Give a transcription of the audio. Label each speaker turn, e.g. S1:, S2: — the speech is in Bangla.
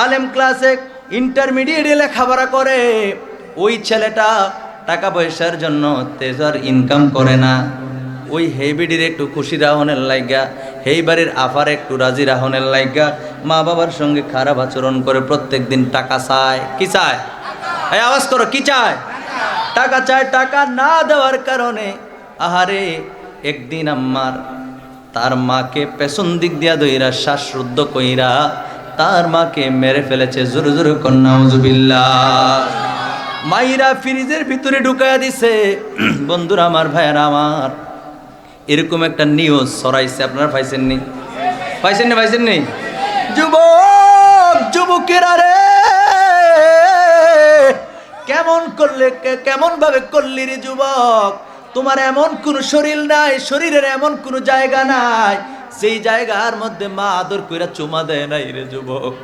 S1: আলেম ক্লাসে ইন্টারমিডিয়েটে লেখাপড়া করে, ওই ছেলেটা টাকা পয়সার জন্য তেজার ইনকাম করে না, ওই হেবিডির একটু খুশি রাহনের লাইগা, হেই বাড়ির আফার একটু রাজি রাহনের লাইগা মা বাবার সঙ্গে খারাপ আচরণ করে, প্রত্যেক দিন টাকা চায়। কি চায়? এই আওয়াজ করো, কি চায়? টাকা চায়। টাকা না দেওয়ার কারণে আহারে একদিন আম্মার তার মাকে পেছন দিক দিয়া দইরা শ্বাসরুদ্ধ কইরা তার মাকে মেরে ফেলেছে। জোরে জোরে কন্যা নাউজুবিল্লাহ। মাইরা ফ্রিজের ভিতরে ঢুকায়া দিছে। বন্ধুরা আমার, ভাইয়ারা আমার, এরকম একটা নিউজ ছড়াইছে, আপনারা পাইছেননি? পাইছেননি? পাইছেননি? যুবক যুবকেরা রে, কেমন করলে, কেমন ভাবে করলি রে যুবক? তোমার এমন কোন শরীর নাই, শরীরের এমন কোন জায়গা নাই যেই জায়গার মধ্যে মা আদর কইরা চুমা দেয় নাই রে যুবক।